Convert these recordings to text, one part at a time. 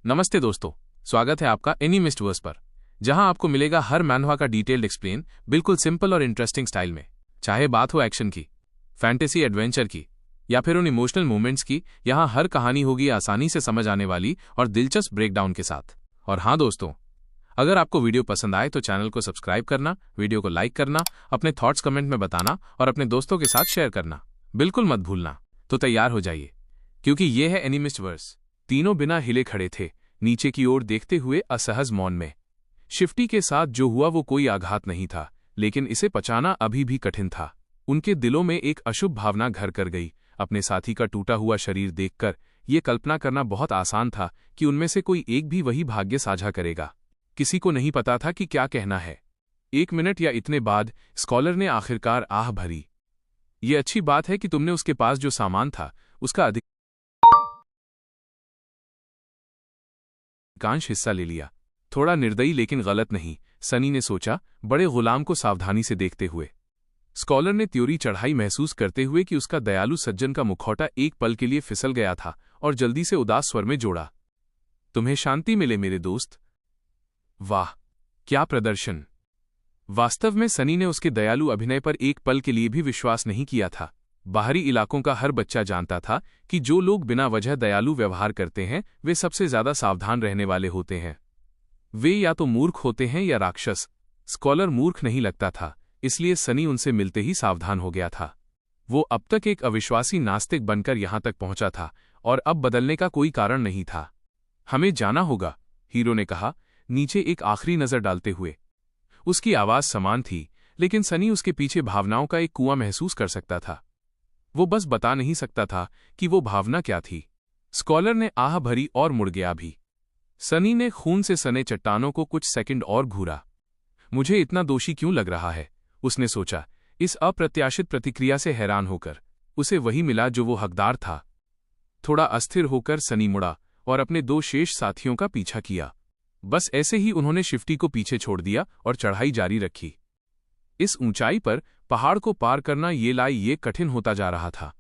नमस्ते दोस्तों, स्वागत है आपका एनीमिस्टवर्स पर, जहां आपको मिलेगा हर मैनहवा का डिटेल्ड एक्सप्लेन बिल्कुल सिंपल और इंटरेस्टिंग स्टाइल में। चाहे बात हो एक्शन की, फैंटेसी एडवेंचर की या फिर उन इमोशनल मूवमेंट्स की, यहां हर कहानी होगी आसानी से समझ आने वाली और दिलचस्प ब्रेकडाउन के साथ। और हाँ दोस्तों, अगर आपको वीडियो पसंद आए तो चैनल को सब्सक्राइब करना, वीडियो को लाइक करना, अपने थॉट्स कमेंट में बताना और अपने दोस्तों के साथ शेयर करना बिल्कुल मत भूलना। तो तैयार हो जाइए, क्योंकि ये है एनीमिस्टवर्स। तीनों बिना हिले खड़े थे, नीचे की ओर देखते हुए असहज मौन में। शिफ्टी के साथ जो हुआ वो कोई आघात नहीं था, लेकिन इसे पचाना अभी भी कठिन था। उनके दिलों में एक अशुभ भावना घर कर गई। अपने साथी का टूटा हुआ शरीर देखकर ये कल्पना करना बहुत आसान था कि उनमें से कोई एक भी वही भाग्य साझा करेगा। किसी को नहीं पता था कि क्या कहना है। 1 मिनट या इतने बाद स्कॉलर ने आखिरकार आह भरी। ये अच्छी बात है कि तुमने उसके पास जो सामान था उसका अधिकांश हिस्सा ले लिया। थोड़ा निर्दयी लेकिन गलत नहीं, सनी ने सोचा, बड़े गुलाम को सावधानी से देखते हुए। स्कॉलर ने त्योरी चढ़ाई महसूस करते हुए कि उसका दयालु सज्जन का मुखौटा एक पल के लिए फिसल गया था और जल्दी से उदास स्वर में जोड़ा, तुम्हें शांति मिले मेरे दोस्त। वाह, क्या प्रदर्शन! वास्तव में सनी ने उसके दयालु अभिनय पर एक पल के लिए भी विश्वास नहीं किया था। बाहरी इलाकों का हर बच्चा जानता था कि जो लोग बिना वजह दयालु व्यवहार करते हैं वे सबसे ज्यादा सावधान रहने वाले होते हैं। वे या तो मूर्ख होते हैं या राक्षस। स्कॉलर मूर्ख नहीं लगता था, इसलिए सनी उनसे मिलते ही सावधान हो गया था। वो अब तक एक अविश्वासी नास्तिक बनकर यहां तक पहुंचा था और अब बदलने का कोई कारण नहीं था। हमें जाना होगा, हीरो ने कहा, नीचे एक आखिरी नजर डालते हुए। उसकी आवाज समान थी, लेकिन सनी उसके पीछे भावनाओं का एक कुआं महसूस कर सकता था। वो बस बता नहीं सकता था कि वो भावना क्या थी। स्कॉलर ने आह भरी और मुड़ गया भी। सनी ने खून से सने चट्टानों को कुछ सेकंड और घूरा। मुझे इतना दोषी क्यों लग रहा है, उसने सोचा, इस अप्रत्याशित प्रतिक्रिया से हैरान होकर। उसे वही मिला जो वो हकदार था। थोड़ा अस्थिर होकर सनी मुड़ा और अपने 2 शेष साथियों का पीछा किया। बस ऐसे ही उन्होंने शिफ्टी को पीछे छोड़ दिया और चढ़ाई जारी रखी। इस ऊंचाई पर पहाड़ को पार करना ये कठिन होता जा रहा था।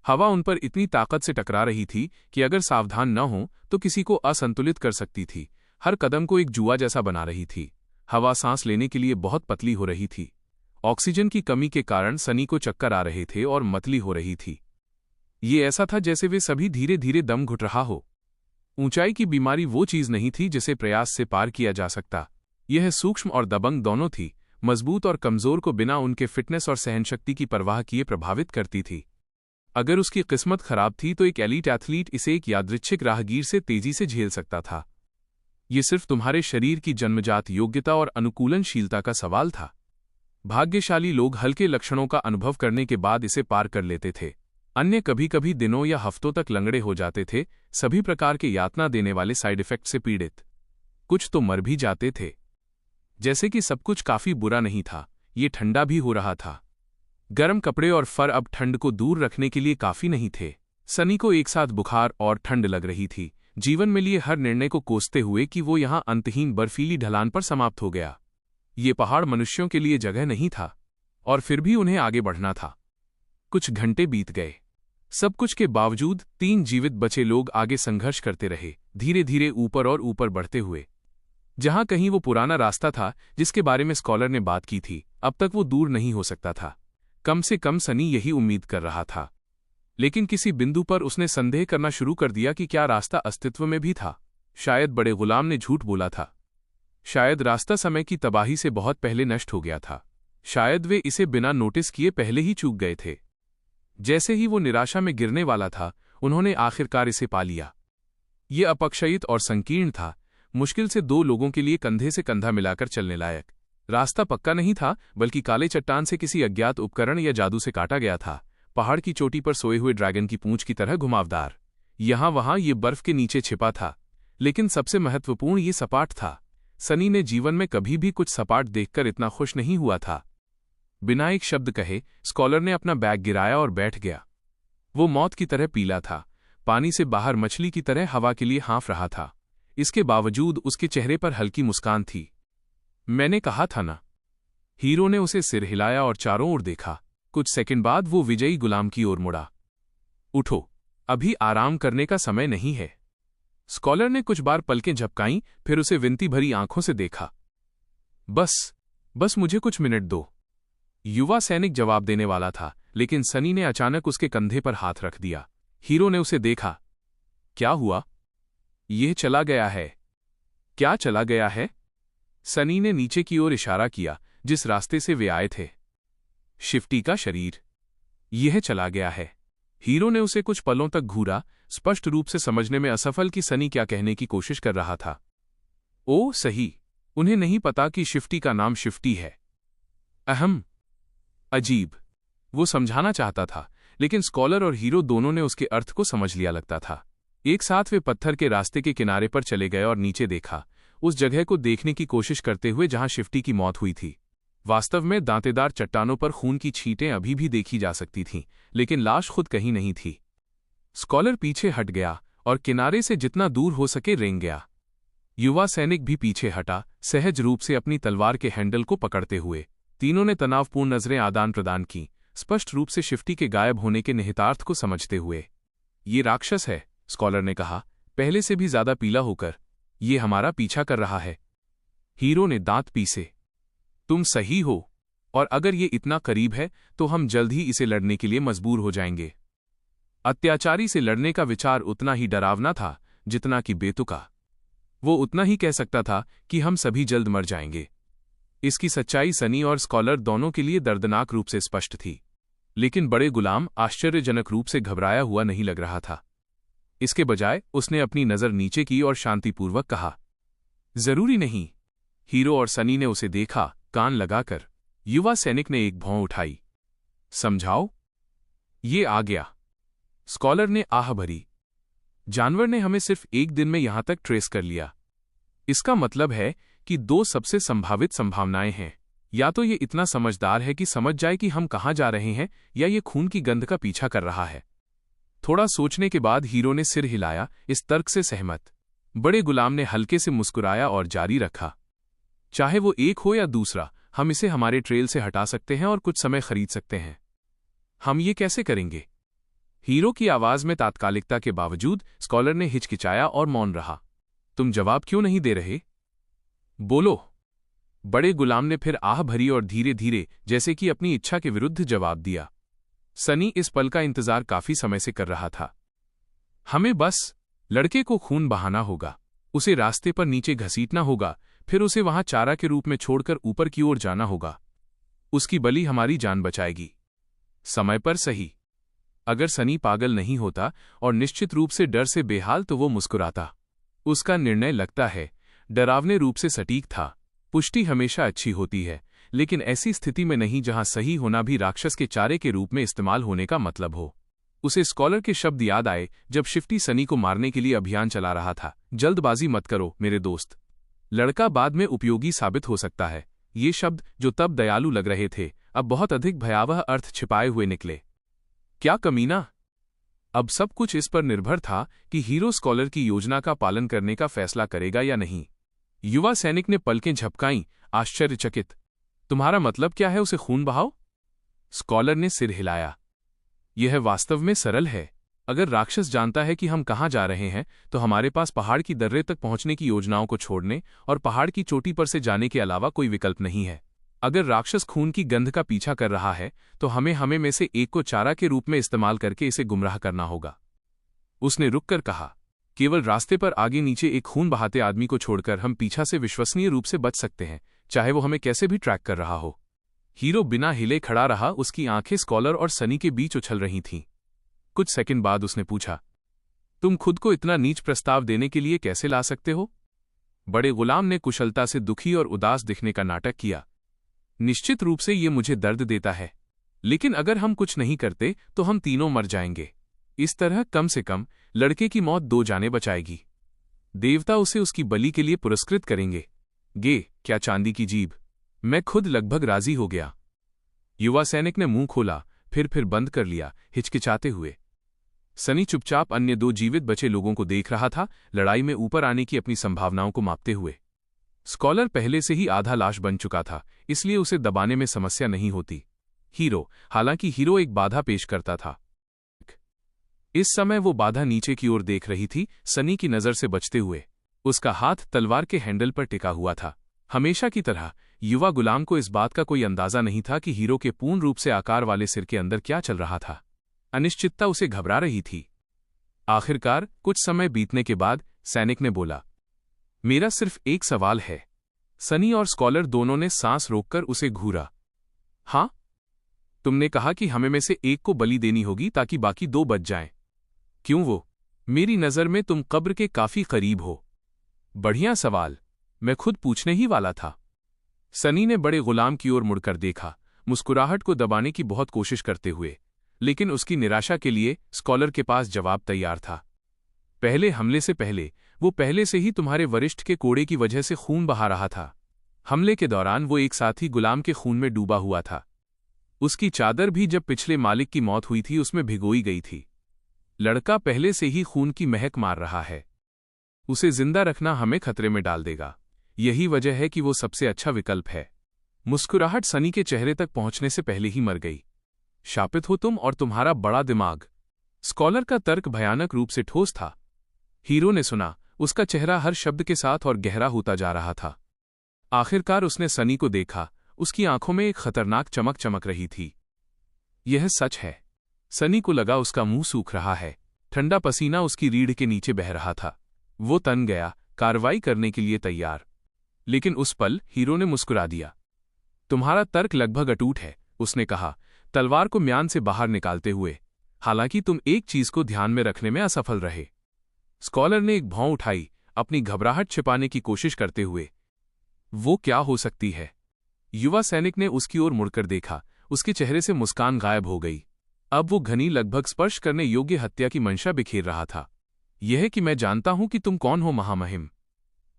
हवा उन पर इतनी ताकत से टकरा रही थी कि अगर सावधान न हो तो किसी को असंतुलित कर सकती थी। हर कदम को एक जुआ जैसा बना रही थी। हवा सांस लेने के लिए बहुत पतली हो रही थी। ऑक्सीजन की कमी के कारण सनी को चक्कर आ रहे थे और मतली हो रही थी। ये ऐसा था जैसे वे सभी धीरे धीरे दम घुट रहा हो। ऊंचाई की बीमारी वो चीज नहीं थी जिसे प्रयास से पार किया जा सकता। यह सूक्ष्म और दबंग दोनों थी, मजबूत और कमजोर को बिना उनके फिटनेस और सहनशक्ति की परवाह किए प्रभावित करती थी। अगर उसकी किस्मत खराब थी तो एक एलीट एथलीट इसे एक यादृच्छिक राहगीर से तेजी से झेल सकता था। ये सिर्फ तुम्हारे शरीर की जन्मजात योग्यता और अनुकूलनशीलता का सवाल था। भाग्यशाली लोग हल्के लक्षणों का अनुभव करने के बाद इसे पार कर लेते थे। अन्य कभी कभी दिनों या हफ्तों तक लंगड़े हो जाते थे, सभी प्रकार के यातना देने वाले साइड इफेक्ट से पीड़ित। कुछ तो मर भी जाते थे। जैसे कि सब कुछ काफी बुरा नहीं था, ये ठंडा भी हो रहा था। गर्म कपड़े और फर अब ठंड को दूर रखने के लिए काफी नहीं थे। सनी को एक साथ बुखार और ठंड लग रही थी, जीवन में लिए हर निर्णय को कोसते हुए कि वो यहां अंतहीन बर्फीली ढलान पर समाप्त हो गया। ये पहाड़ मनुष्यों के लिए जगह नहीं था, और फिर भी उन्हें आगे बढ़ना था। कुछ घंटे बीत गए। सब कुछ के बावजूद 3 जीवित बचे लोग आगे संघर्ष करते रहे, धीरे धीरे ऊपर और ऊपर बढ़ते हुए। जहां कहीं वो पुराना रास्ता था जिसके बारे में स्कॉलर ने बात की थी, अब तक वो दूर नहीं हो सकता था। कम से कम सनी यही उम्मीद कर रहा था। लेकिन किसी बिंदु पर उसने संदेह करना शुरू कर दिया कि क्या रास्ता अस्तित्व में भी था। शायद बड़े गुलाम ने झूठ बोला था। शायद रास्ता समय की तबाही से बहुत पहले नष्ट हो गया था। शायद वे इसे बिना नोटिस किए पहले ही चूक गए थे। जैसे ही वो निराशा में गिरने वाला था, उन्होंने आखिरकार इसे पा लिया। ये अपक्षयित और संकीर्ण था, मुश्किल से 2 लोगों के लिए कंधे से कंधा मिलाकर चलने लायक। रास्ता पक्का नहीं था, बल्कि काले चट्टान से किसी अज्ञात उपकरण या जादू से काटा गया था। पहाड़ की चोटी पर सोए हुए ड्रैगन की पूंछ की तरह घुमावदार। यहां वहां ये बर्फ के नीचे छिपा था, लेकिन सबसे महत्वपूर्ण ये सपाट था। सनी ने जीवन में कभी भी कुछ सपाट देखकर इतना खुश नहीं हुआ था। बिना एक शब्द कहे स्कॉलर ने अपना बैग गिराया और बैठ गया। वो मौत की तरह पीला था, पानी से बाहर मछली की तरह हवा के लिए हाँफ रहा था। इसके बावजूद उसके चेहरे पर हल्की मुस्कान थी। मैंने कहा था ना। हीरो ने उसे सिर हिलाया और चारों ओर देखा। कुछ सेकंड बाद वो विजयी गुलाम की ओर मुड़ा। उठो, अभी आराम करने का समय नहीं है। स्कॉलर ने कुछ बार पलकें झपकाईं, फिर उसे विनती भरी आंखों से देखा। बस मुझे कुछ मिनट दो। युवा सैनिक जवाब देने वाला था, लेकिन सनी ने अचानक उसके कंधे पर हाथ रख दिया। हीरो ने उसे देखा। क्या हुआ? यह चला गया है। क्या चला गया है? सनी ने नीचे की ओर इशारा किया, जिस रास्ते से वे आए थे। शिफ्टी का शरीर। यह चला गया है। हीरो ने उसे कुछ पलों तक घूरा, स्पष्ट रूप से समझने में असफल कि सनी क्या कहने की कोशिश कर रहा था। ओ सही, उन्हें नहीं पता कि शिफ्टी का नाम शिफ्टी है। अहम, अजीब, वो समझाना चाहता था, लेकिन स्कॉलर और हीरो दोनों ने उसके अर्थ को समझ लिया लगता था। एक साथ वे पत्थर के रास्ते के किनारे पर चले गए और नीचे देखा, उस जगह को देखने की कोशिश करते हुए जहां शिफ्टी की मौत हुई थी। वास्तव में दांतेदार चट्टानों पर खून की छींटें अभी भी देखी जा सकती थीं, लेकिन लाश खुद कहीं नहीं थी। स्कॉलर पीछे हट गया और किनारे से जितना दूर हो सके रेंग गया। युवा सैनिक भी पीछे हटा, सहज रूप से अपनी तलवार के हैंडल को पकड़ते हुए। तीनों ने तनावपूर्ण नजरें आदान प्रदान की, स्पष्ट रूप से शिफ्टी के गायब होने के निहितार्थ को समझते हुए। ये राक्षस है, स्कॉलर ने कहा, पहले से भी ज्यादा पीला होकर। ये हमारा पीछा कर रहा है। हीरो ने दांत पीसे। तुम सही हो, और अगर ये इतना करीब है तो हम जल्द ही इसे लड़ने के लिए मजबूर हो जाएंगे। अत्याचारी से लड़ने का विचार उतना ही डरावना था जितना कि बेतुका। वो उतना ही कह सकता था कि हम सभी जल्द मर जाएंगे। इसकी सच्चाई सनी और स्कॉलर दोनों के लिए दर्दनाक रूप से स्पष्ट थी, लेकिन बड़े गुलाम आश्चर्यजनक रूप से घबराया हुआ नहीं लग रहा था। इसके बजाय उसने अपनी नजर नीचे की और शांतिपूर्वक कहा, जरूरी नहीं। हीरो और सनी ने उसे देखा, कान लगाकर। युवा सैनिक ने एक भौं उठाई। समझाओ। ये आ गया। स्कॉलर ने आह भरी। जानवर ने हमें सिर्फ एक दिन में यहां तक ट्रेस कर लिया। इसका मतलब है कि दो सबसे संभावित संभावनाएं हैं। या तो ये इतना समझदार है कि समझ जाए कि हम कहां जा रहे हैं, या ये खून की गंध का पीछा कर रहा है। थोड़ा सोचने के बाद हीरो ने सिर हिलाया, इस तर्क से सहमत। बड़े गुलाम ने हल्के से मुस्कुराया और जारी रखा, चाहे वो एक हो या दूसरा, हम इसे हमारे ट्रेल से हटा सकते हैं और कुछ समय खरीद सकते हैं। हम ये कैसे करेंगे? हीरो की आवाज में तात्कालिकता के बावजूद स्कॉलर ने हिचकिचाया और मौन रहा। तुम जवाब क्यों नहीं दे रहे? बोलो। बड़े गुलाम ने फिर आह भरी और धीरे धीरे, जैसे कि अपनी इच्छा के विरुद्ध, जवाब दिया। सनी इस पल का इंतजार काफी समय से कर रहा था। हमें बस लड़के को खून बहाना होगा, उसे रास्ते पर नीचे घसीटना होगा, फिर उसे वहां चारा के रूप में छोड़कर ऊपर की ओर जाना होगा। उसकी बलि हमारी जान बचाएगी। समय पर सही। अगर सनी पागल नहीं होता और निश्चित रूप से डर से बेहाल, तो वो मुस्कुराता। उसका निर्णय, लगता है, डरावने रूप से सटीक था। पुष्टि हमेशा अच्छी होती है, लेकिन ऐसी स्थिति में नहीं जहां सही होना भी राक्षस के चारे के रूप में इस्तेमाल होने का मतलब हो। उसे स्कॉलर के शब्द याद आए जब शिफ्टी सनी को मारने के लिए अभियान चला रहा था। जल्दबाजी मत करो मेरे दोस्त, लड़का बाद में उपयोगी साबित हो सकता है। ये शब्द, जो तब दयालु लग रहे थे, अब बहुत अधिक भयावह अर्थ छिपाए हुए निकले। क्या कमीना! अब सब कुछ इस पर निर्भर था कि हीरो स्कॉलर की योजना का पालन करने का फैसला करेगा या नहीं। युवा सैनिक ने पलकें झपकाईं, आश्चर्यचकित। तुम्हारा मतलब क्या है, उसे खून बहाओ? स्कॉलर ने सिर हिलाया। यह वास्तव में सरल है। अगर राक्षस जानता है कि हम कहां जा रहे हैं, तो हमारे पास पहाड़ की दर्रे तक पहुंचने की योजनाओं को छोड़ने और पहाड़ की चोटी पर से जाने के अलावा कोई विकल्प नहीं है। अगर राक्षस खून की गंध का पीछा कर रहा है, तो हमें में से एक को चारा के रूप में इस्तेमाल करके इसे गुमराह करना होगा। उसने रुककर कहा, केवल रास्ते पर आगे नीचे एक खून बहाते आदमी को छोड़कर हम पीछा से विश्वसनीय रूप से बच सकते हैं, चाहे वो हमें कैसे भी ट्रैक कर रहा हो। हीरो बिना हिले खड़ा रहा, उसकी आंखें स्कॉलर और सनी के बीच उछल रही थीं। कुछ सेकंड बाद उसने पूछा, तुम खुद को इतना नीच प्रस्ताव देने के लिए कैसे ला सकते हो? बड़े गुलाम ने कुशलता से दुखी और उदास दिखने का नाटक किया। निश्चित रूप से ये मुझे दर्द देता है, लेकिन अगर हम कुछ नहीं करते तो हम तीनों मर जाएंगे। इस तरह कम से कम लड़के की मौत 2 जानें बचाएगी। देवता उसे उसकी बलि के लिए पुरस्कृत करेंगे। क्या चांदी की जीभ! मैं खुद लगभग राजी हो गया। युवा सैनिक ने मुंह खोला, फिर बंद कर लिया, हिचकिचाते हुए। सनी चुपचाप अन्य 2 जीवित बचे लोगों को देख रहा था, लड़ाई में ऊपर आने की अपनी संभावनाओं को मापते हुए। स्कॉलर पहले से ही आधा लाश बन चुका था, इसलिए उसे दबाने में समस्या नहीं होती। हालांकि हीरो एक बाधा पेश करता था। इस समय वो बाधा नीचे की ओर देख रही थी, सनी की नजर से बचते हुए। उसका हाथ तलवार के हैंडल पर टिका हुआ था। हमेशा की तरह युवा गुलाम को इस बात का कोई अंदाजा नहीं था कि हीरो के पूर्ण रूप से आकार वाले सिर के अंदर क्या चल रहा था। अनिश्चितता उसे घबरा रही थी। आखिरकार कुछ समय बीतने के बाद सैनिक ने बोला, मेरा सिर्फ एक सवाल है। सनी और स्कॉलर दोनों ने सांस रोककर उसे घूरा। हाँ, तुमने कहा कि हमें में से एक को बलि देनी होगी ताकि बाकी दो बच जाएं। क्यों वो? मेरी नजर में तुम कब्र के काफी करीब हो। बढ़िया सवाल, मैं खुद पूछने ही वाला था। सनी ने बड़े गुलाम की ओर मुड़कर देखा, मुस्कुराहट को दबाने की बहुत कोशिश करते हुए, लेकिन उसकी निराशा के लिए स्कॉलर के पास जवाब तैयार था। पहले हमले से पहले वो पहले से ही तुम्हारे वरिष्ठ के कोड़े की वजह से खून बहा रहा था। हमले के दौरान वो एक साथी गुलाम के खून में डूबा हुआ था। उसकी चादर भी जब पिछले मालिक की मौत हुई थी उसमें भिगोई गई थी। लड़का पहले से ही खून की महक मार रहा है। उसे जिंदा रखना हमें खतरे में डाल देगा। यही वजह है कि वो सबसे अच्छा विकल्प है। मुस्कुराहट सनी के चेहरे तक पहुंचने से पहले ही मर गई। शापित हो तुम और तुम्हारा बड़ा दिमाग। स्कॉलर का तर्क भयानक रूप से ठोस था। हीरो ने सुना, उसका चेहरा हर शब्द के साथ और गहरा होता जा रहा था। आखिरकार उसने सनी को देखा, उसकी आंखों में एक खतरनाक चमक चमक रही थी। यह सच है। सनी को लगा उसका मुंह सूख रहा है। ठंडा पसीना उसकी रीढ़ के नीचे बह रहा था। वो तन गया, कार्रवाई करने के लिए तैयार। लेकिन उस पल हीरो ने मुस्कुरा दिया। तुम्हारा तर्क लगभग अटूट है, उसने कहा, तलवार को म्यान से बाहर निकालते हुए। हालांकि तुम एक चीज को ध्यान में रखने में असफल रहे। स्कॉलर ने एक भौं उठाई, अपनी घबराहट छिपाने की कोशिश करते हुए। वो क्या हो सकती है? युवा सैनिक ने उसकी ओर मुड़कर देखा, उसके चेहरे से मुस्कान गायब हो गई। अब वो घनी, लगभग स्पर्श करने योग्य हत्या की मंशा बिखेर रहा था। यह कि मैं जानता हूं कि तुम कौन हो महामहिम।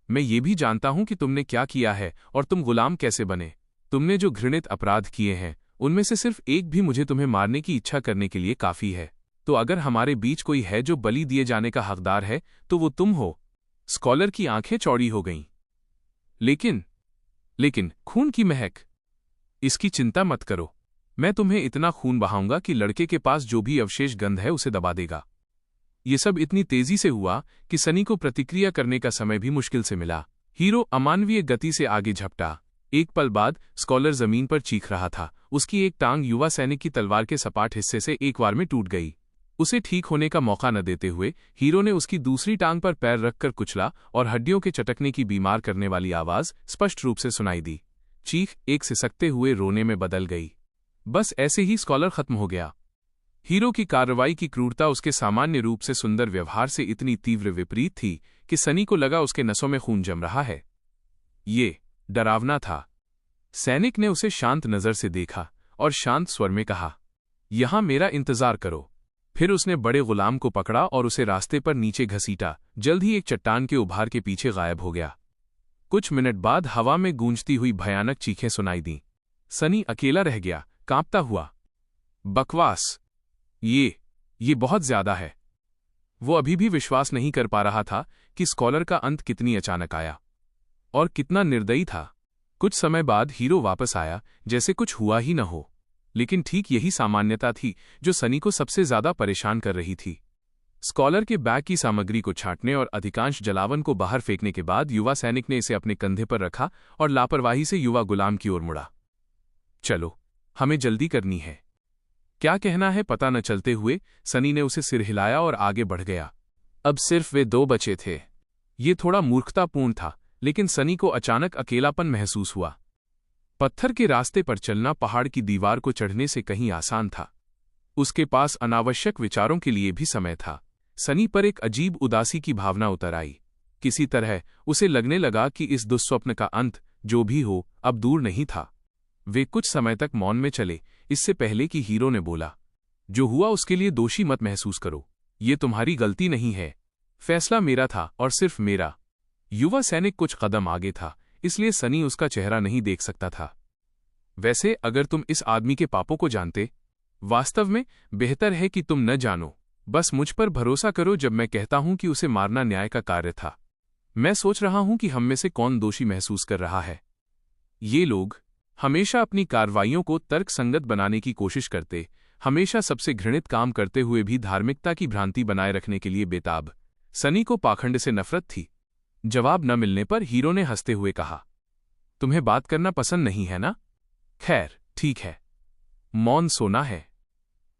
मैं ये भी जानता हूं कि तुमने क्या किया है और तुम गुलाम कैसे बने। तुमने जो घृणित अपराध किए हैं उनमें से सिर्फ एक भी मुझे तुम्हें मारने की इच्छा करने के लिए काफी है। तो अगर हमारे बीच कोई है जो बलि दिए जाने का हकदार है तो वो तुम हो। स्कॉलर की आंखें चौड़ी हो गईं। लेकिन खून की महक, इसकी चिंता मत करो। मैं तुम्हें इतना खून बहाऊंगा कि लड़के के पास जो भी अवशेष गंध है उसे दबा देगा। ये सब इतनी तेजी से हुआ कि सनी को प्रतिक्रिया करने का समय भी मुश्किल से मिला। हीरो अमानवीय गति से आगे झपटा। एक पल बाद स्कॉलर जमीन पर चीख रहा था। उसकी एक टांग युवा सैनिक की तलवार के सपाट हिस्से से एक बार में टूट गई। उसे ठीक होने का मौका न देते हुए हीरो ने उसकी दूसरी टांग पर पैर रखकर कुचला और हड्डियों के चटकने की बीमार करने वाली आवाज स्पष्ट रूप से सुनाई दी। चीख एक सिसकते हुए रोने में बदल गई। बस ऐसे ही स्कॉलर खत्म हो गया। हीरो की कार्रवाई की क्रूरता उसके सामान्य रूप से सुंदर व्यवहार से इतनी तीव्र विपरीत थी कि सनी को लगा उसके नसों में खून जम रहा है। ये डरावना था। सैनिक ने उसे शांत नजर से देखा और शांत स्वर में कहा, यहां मेरा इंतजार करो। फिर उसने बड़े गुलाम को पकड़ा और उसे रास्ते पर नीचे घसीटा। जल्द ही एक चट्टान के उभार के पीछे गायब हो गया। कुछ मिनट बाद हवा में गूंजती हुई भयानक चीखें सुनाई दीं। सनी अकेला रह गया, कांपता हुआ। बकवास, ये बहुत ज्यादा है। वो अभी भी विश्वास नहीं कर पा रहा था कि स्कॉलर का अंत कितनी अचानक आया और कितना निर्दयी था। कुछ समय बाद हीरो वापस आया, जैसे कुछ हुआ ही न हो। लेकिन ठीक यही सामान्यता थी जो सनी को सबसे ज्यादा परेशान कर रही थी। स्कॉलर के बैग की सामग्री को छांटने और अधिकांश जलावन को बाहर फेंकने के बाद युवा सैनिक ने इसे अपने कंधे पर रखा और लापरवाही से युवा गुलाम की ओर मुड़ा। चलो, हमें जल्दी करनी है। क्या कहना है पता न चलते हुए सनी ने उसे सिर हिलाया और आगे बढ़ गया। अब सिर्फ वे दो बचे थे। ये थोड़ा मूर्खतापूर्ण था, लेकिन सनी को अचानक अकेलापन महसूस हुआ। पत्थर के रास्ते पर चलना पहाड़ की दीवार को चढ़ने से कहीं आसान था। उसके पास अनावश्यक विचारों के लिए भी समय था। सनी पर एक अजीब उदासी की भावना उतर आई। किसी तरह उसे लगने लगा कि इस दुस्वप्न का अंत, जो भी हो, अब दूर नहीं था। वे कुछ समय तक मौन में चले, इससे पहले कि हीरो ने बोला, जो हुआ उसके लिए दोषी मत महसूस करो। ये तुम्हारी गलती नहीं है। फैसला मेरा था और सिर्फ मेरा। युवा सैनिक कुछ कदम आगे था, इसलिए सनी उसका चेहरा नहीं देख सकता था। वैसे अगर तुम इस आदमी के पापों को जानते, वास्तव में बेहतर है कि तुम न जानो। बस मुझ पर भरोसा करो जब मैं कहता हूं कि उसे मारना न्याय का कार्य था। मैं सोच रहा हूं कि हम में से कौन दोषी महसूस कर रहा है। ये लोग हमेशा अपनी कार्रवाइयों को तर्कसंगत बनाने की कोशिश करते, हमेशा सबसे घृणित काम करते हुए भी धार्मिकता की भ्रांति बनाए रखने के लिए बेताब। सनी को पाखंड से नफरत थी। जवाब न मिलने पर हीरो ने हंसते हुए कहा, तुम्हें बात करना पसंद नहीं है ना? खैर, ठीक है। मौन सोना है।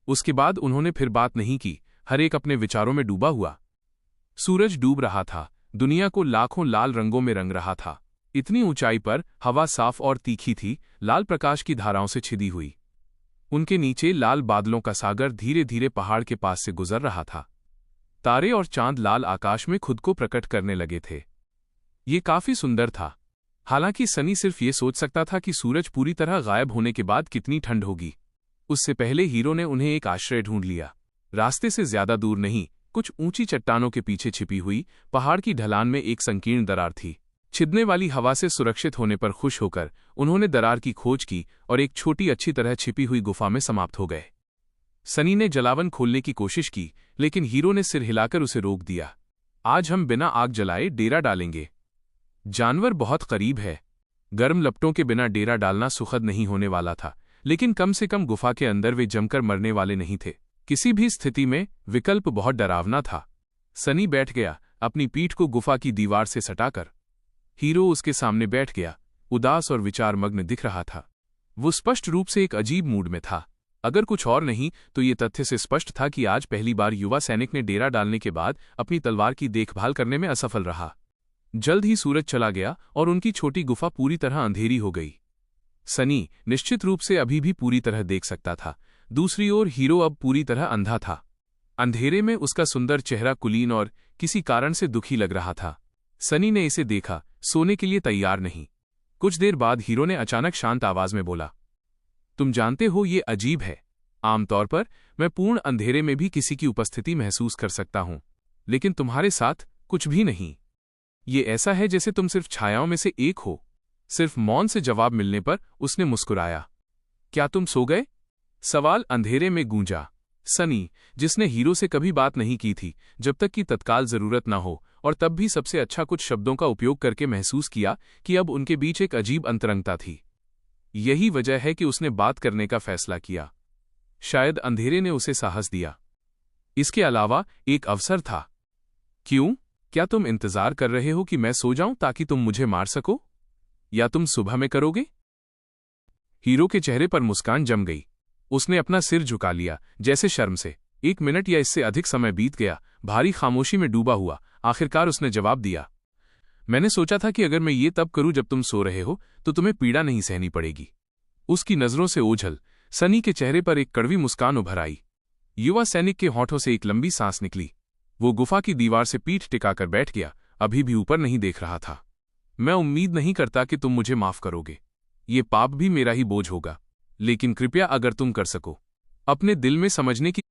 उसके बाद उन्होंने फिर बात नहीं की, हर एक अपने विचारों में डूबा हुआ। सूरज डूब रहा था, दुनिया को लाखों लाल रंगों में रंग रहा था। इतनी ऊंचाई पर हवा साफ और तीखी थी, लाल प्रकाश की धाराओं से छिदी हुई। उनके नीचे लाल बादलों का सागर धीरे धीरे पहाड़ के पास से गुजर रहा था। तारे और चांद लाल आकाश में खुद को प्रकट करने लगे थे। ये काफी सुंदर था। हालांकि सनी सिर्फ ये सोच सकता था कि सूरज पूरी तरह गायब होने के बाद कितनी ठंड होगी। उससे पहले हीरो ने उन्हें एक आश्रय ढूंढ लिया। रास्ते से ज्यादा दूर नहीं, कुछ ऊंची चट्टानों के पीछे छिपी हुई पहाड़ की ढलान में एक संकीर्ण दरार थी। छिदने वाली हवा से सुरक्षित होने पर खुश होकर उन्होंने दरार की खोज की और एक छोटी अच्छी तरह छिपी हुई गुफा में समाप्त हो गए। सनी ने जलावन खोलने की कोशिश की, लेकिन हीरो ने सिर हिलाकर उसे रोक दिया। आज हम बिना आग जलाए डेरा डालेंगे। जानवर बहुत करीब है। गर्म लपटों के बिना डेरा डालना सुखद नहीं होने वाला था, लेकिन कम से कम गुफा के अंदर वे जमकर मरने वाले नहीं थे। किसी भी स्थिति में विकल्प बहुत डरावना था। सनी बैठ गया, अपनी पीठ को गुफा की दीवार से सटाकर। हीरो उसके सामने बैठ गया, उदास और विचारमग्न दिख रहा था। वो स्पष्ट रूप से एक अजीब मूड में था। अगर कुछ और नहीं तो ये तथ्य से स्पष्ट था कि आज पहली बार युवा सैनिक ने डेरा डालने के बाद अपनी तलवार की देखभाल करने में असफल रहा। जल्द ही सूरज चला गया और उनकी छोटी गुफा पूरी तरह अंधेरी हो गई। सनी निश्चित रूप से अभी भी पूरी तरह देख सकता था। दूसरी ओर हीरो अब पूरी तरह अंधा था। अंधेरे में उसका सुंदर चेहरा कुलीन और किसी कारण से दुखी लग रहा था। सनी ने इसे देखा, सोने के लिए तैयार नहीं। कुछ देर बाद हीरो ने अचानक शांत आवाज में बोला, तुम जानते हो ये अजीब है। आमतौर पर मैं पूर्ण अंधेरे में भी किसी की उपस्थिति महसूस कर सकता हूं, लेकिन तुम्हारे साथ कुछ भी नहीं। ये ऐसा है जैसे तुम सिर्फ छायाओं में से एक हो। सिर्फ मौन से जवाब मिलने पर उसने मुस्कुराया। क्या तुम सो गए? सवाल अंधेरे में गूंजा। सनी, जिसने हीरो से कभी बात नहीं की थी जब तक कि तत्काल जरूरत न हो, और तब भी सबसे अच्छा कुछ शब्दों का उपयोग करके महसूस किया कि अब उनके बीच एक अजीब अंतरंगता थी। यही वजह है कि उसने बात करने का फैसला किया। शायद अंधेरे ने उसे साहस दिया। इसके अलावा एक अवसर था। क्यों? क्या तुम इंतजार कर रहे हो कि मैं सो जाऊं ताकि तुम मुझे मार सको? या तुम सुबह में करोगे? हीरो के चेहरे पर मुस्कान जम गई। उसने अपना सिर झुका लिया, जैसे शर्म से। 1 मिनट या इससे अधिक समय बीत गया, भारी खामोशी में डूबा हुआ। आखिरकार उसने जवाब दिया, मैंने सोचा था कि अगर मैं ये तब करूं जब तुम सो रहे हो तो तुम्हें पीड़ा नहीं सहनी पड़ेगी। उसकी नजरों से ओझल सनी के चेहरे पर एक कड़वी मुस्कान उभर आई। युवा सैनिक के होठों से एक लंबी सांस निकली। वो गुफा की दीवार से पीठ टिकाकर बैठ गया, अभी भी ऊपर नहीं देख रहा था। मैं उम्मीद नहीं करता कि तुम मुझे माफ करोगे। ये पाप भी मेरा ही बोझ होगा, लेकिन कृपया अगर तुम कर सको, अपने दिल में समझने की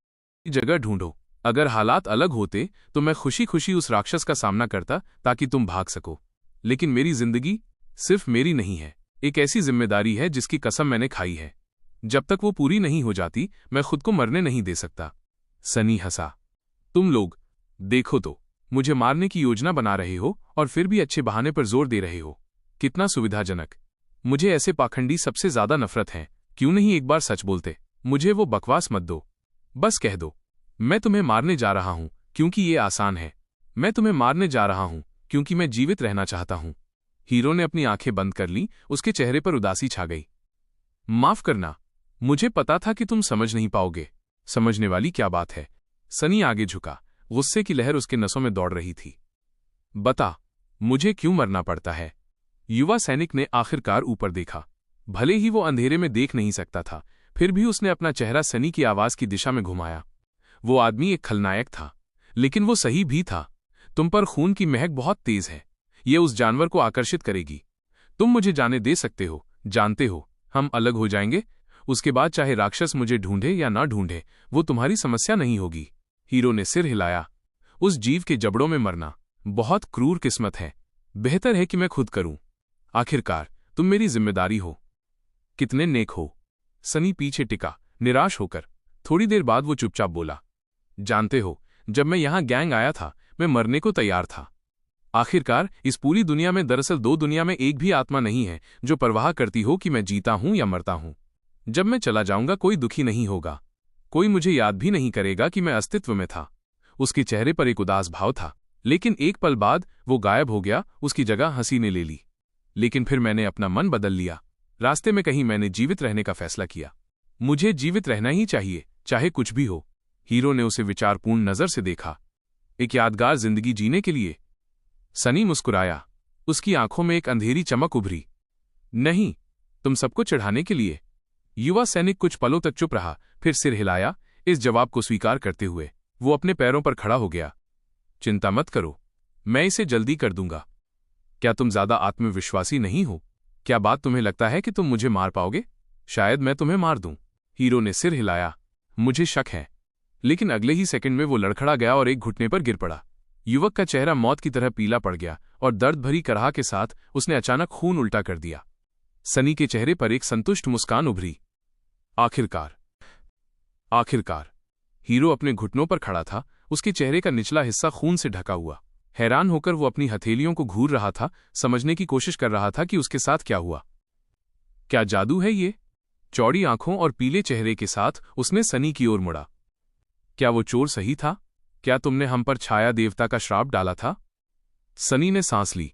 जगह ढूंढो। अगर हालात अलग होते तो मैं खुशी खुशी उस राक्षस का सामना करता ताकि तुम भाग सको, लेकिन मेरी जिंदगी सिर्फ मेरी नहीं है, एक ऐसी जिम्मेदारी है जिसकी कसम मैंने खाई है। जब तक वो पूरी नहीं हो जाती मैं खुद को मरने नहीं दे सकता। सनी हंसा। तुम लोग देखो तो, मुझे मारने की योजना बना रहे हो और फिर भी अच्छे बहाने पर जोर दे रहे हो। कितना सुविधाजनक। मुझे ऐसे पाखंडी सबसे ज्यादा नफरत है। क्यों नहीं एक बार सच बोलते? मुझे वो बकवास मत दो, बस कह दो, मैं तुम्हें मारने जा रहा हूं क्योंकि ये आसान है। मैं तुम्हें मारने जा रहा हूं क्योंकि मैं जीवित रहना चाहता हूं। हीरो ने अपनी आंखें बंद कर लीं, उसके चेहरे पर उदासी छा गई। माफ करना, मुझे पता था कि तुम समझ नहीं पाओगे। समझने वाली क्या बात है? सनी आगे झुका, गुस्से की लहर उसके नसों में दौड़ रही थी। बता, मुझे क्यों मरना पड़ता है? युवा सैनिक ने आखिरकार ऊपर देखा। भले ही वो अंधेरे में देख नहीं सकता था, फिर भी उसने अपना चेहरा सनी की आवाज की दिशा में घुमाया। वो आदमी एक खलनायक था, लेकिन वो सही भी था। तुम पर खून की महक बहुत तेज है, ये उस जानवर को आकर्षित करेगी। तुम मुझे जाने दे सकते हो, जानते हो, हम अलग हो जाएंगे। उसके बाद चाहे राक्षस मुझे ढूंढे या ना ढूंढे, वो तुम्हारी समस्या नहीं होगी। हीरो ने सिर हिलाया। उस जीव के जबड़ों में मरना बहुत क्रूर किस्मत है। बेहतर है कि मैं खुद करूं। आखिरकार तुम मेरी जिम्मेदारी हो। कितने नेक हो। सनी पीछे टिका, निराश होकर। थोड़ी देर बाद वो चुपचाप बोला, जानते हो, जब मैं यहां गैंग आया था मैं मरने को तैयार था। आखिरकार इस पूरी दुनिया में दरअसल 2 दुनिया में एक भी आत्मा नहीं है जो परवाह करती हो कि मैं जीता हूं या मरता हूं। जब मैं चला जाऊंगा कोई दुखी नहीं होगा। कोई मुझे याद भी नहीं करेगा कि मैं अस्तित्व में था। उसके चेहरे पर एक उदास भाव था, लेकिन एक पल बाद वो गायब हो गया, उसकी जगह हंसी ने ले ली। लेकिन फिर मैंने अपना मन बदल लिया। रास्ते में कहीं मैंने जीवित रहने का फैसला किया। मुझे जीवित रहना ही चाहिए, चाहे कुछ भी हो। हीरो ने उसे विचारपूर्ण नजर से देखा। एक यादगार जिंदगी जीने के लिए? सनी मुस्कुराया। उसकी आंखों में एक अंधेरी चमक उभरी। नहीं, तुम सबको चढ़ाने के लिए। युवा सैनिक कुछ पलों तक चुप रहा, फिर सिर हिलाया, इस जवाब को स्वीकार करते हुए। वो अपने पैरों पर खड़ा हो गया। चिंता मत करो, मैं इसे जल्दी कर दूंगा। क्या तुम ज्यादा आत्मविश्वासी नहीं हो? क्या बात तुम्हें लगता है कि तुम मुझे मार पाओगे? शायद मैं तुम्हें मार दूं। हीरो ने सिर हिलाया। मुझे शक है। लेकिन अगले ही सेकंड में वो लड़खड़ा गया और एक घुटने पर गिर पड़ा। युवक का चेहरा मौत की तरह पीला पड़ गया और दर्द भरी कराह के साथ उसने अचानक खून उल्टा कर दिया। सनी के चेहरे पर एक संतुष्ट मुस्कान उभरी। आखिरकार। हीरो अपने घुटनों पर खड़ा था, उसके चेहरे का निचला हिस्सा खून से ढका हुआ। हैरान होकर वो अपनी हथेलियों को घूर रहा था, समझने की कोशिश कर रहा था कि उसके साथ क्या हुआ। क्या जादू है ये? चौड़ी आंखों और पीले चेहरे के साथ उसने सनी की ओर मुड़ा। क्या वो चोर सही था? क्या तुमने हम पर छाया देवता का श्राप डाला था? सनी ने सांस ली।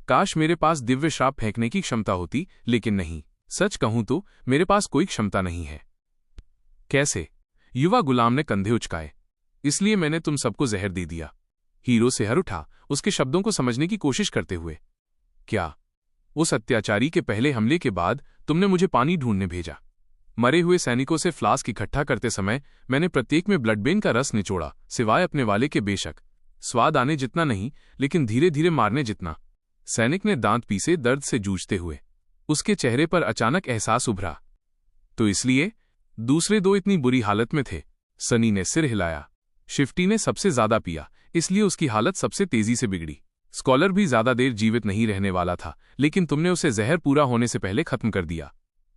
काश मेरे पास दिव्य श्राप फेंकने की क्षमता होती, लेकिन नहीं। सच कहूं तो मेरे पास कोई क्षमता नहीं है। कैसे? युवा गुलाम ने कंधे उचकाए। इसलिए मैंने तुम सबको जहर दे दिया। हीरो सिहर उठा, उसके शब्दों को समझने की कोशिश करते हुए। क्या उस अत्याचारी के पहले हमले के बाद तुमने मुझे पानी ढूंढने भेजा? मरे हुए सैनिकों से फ्लास्क इकट्ठा करते समय मैंने प्रत्येक में ब्लडबेन का रस निचोड़ा, सिवाय अपने वाले के। बेशक स्वाद आने जितना नहीं, लेकिन धीरे धीरे मारने जितना। सैनिक ने दांत पीसे, दर्द से जूझते हुए। उसके चेहरे पर अचानक एहसास उभरा। तो इसलिए दूसरे दो इतनी बुरी हालत में थे? सनी ने सिर हिलाया। शिफ्टी ने सबसे ज्यादा पिया, इसलिए उसकी हालत सबसे तेजी से बिगड़ी। स्कॉलर भी ज्यादा देर जीवित नहीं रहने वाला था, लेकिन तुमने उसे जहर पूरा होने से पहले खत्म कर दिया।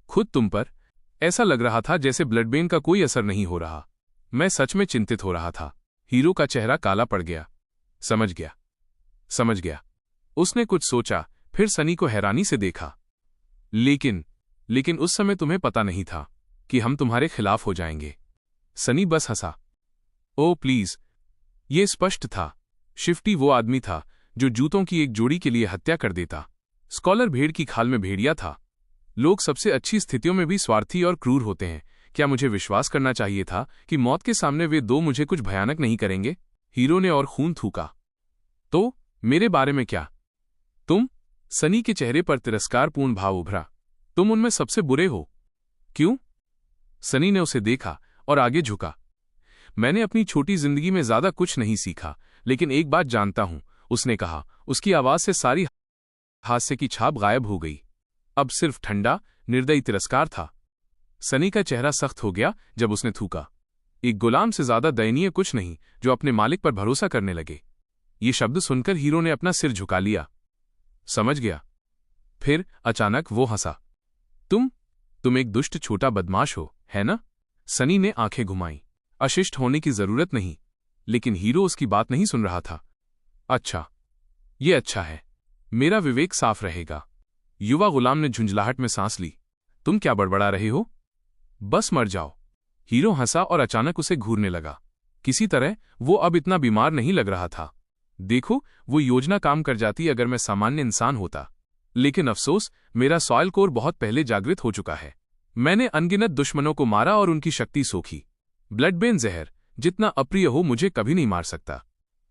खुद तुम पर ऐसा लग रहा था जैसे ब्लडबेन का कोई असर नहीं हो रहा। मैं सच में चिंतित हो रहा था। हीरो का चेहरा काला पड़ गया। समझ गया। उसने कुछ सोचा, फिर सनी को हैरानी से देखा। लेकिन उस समय तुम्हें पता नहीं था कि हम तुम्हारे खिलाफ हो जाएंगे। सनी बस हंसा। ओ प्लीज, ये स्पष्ट था। शिफ्टी वो आदमी था जो जूतों की एक जोड़ी के लिए हत्या कर देता। स्कॉलर भेड़ की खाल में भेड़िया था। लोग सबसे अच्छी स्थितियों में भी स्वार्थी और क्रूर होते हैं। क्या मुझे विश्वास करना चाहिए था कि मौत के सामने वे दो मुझे कुछ भयानक नहीं करेंगे? हीरो ने और खून थूका। तो मेरे बारे में क्या? तुम? सनी के चेहरे पर तिरस्कारपूर्ण भाव उभरा। तुम उनमें सबसे बुरे हो। क्यों? सनी ने उसे देखा और आगे झुका। मैंने अपनी छोटी जिंदगी में ज्यादा कुछ नहीं सीखा, लेकिन एक बात जानता हूं, उसने कहा। उसकी आवाज से सारी हास्य की छाप गायब हो गई। अब सिर्फ ठंडा, निर्दयी तिरस्कार था। सनी का चेहरा सख्त हो गया जब उसने थूका। एक गुलाम से ज्यादा दयनीय कुछ नहीं, जो अपने मालिक पर भरोसा करने लगे। ये शब्द सुनकर हीरो ने अपना सिर झुका लिया। समझ गया। फिर अचानक वो हंसा। तुम एक दुष्ट छोटा बदमाश हो, है ना? सनी ने आंखें घुमाई। अशिष्ट होने की जरूरत नहीं। लेकिन हीरो उसकी बात नहीं सुन रहा था। अच्छा, ये अच्छा है। मेरा विवेक साफ रहेगा। युवा गुलाम ने झुंझलाहट में सांस ली। तुम क्या बड़बड़ा रहे हो? बस मर जाओ। हीरो हंसा और अचानक उसे घूरने लगा। किसी तरह वो अब इतना बीमार नहीं लग रहा था। देखो, वो योजना काम कर जाती अगर मैं सामान्य इंसान होता। लेकिन अफसोस, मेरा सॉइल कोर बहुत पहले जागृत हो चुका है। मैंने अनगिनत दुश्मनों को मारा और उनकी शक्ति सोखी। ब्लडबेन जहर, जितना अप्रिय हो, मुझे कभी नहीं मार सकता।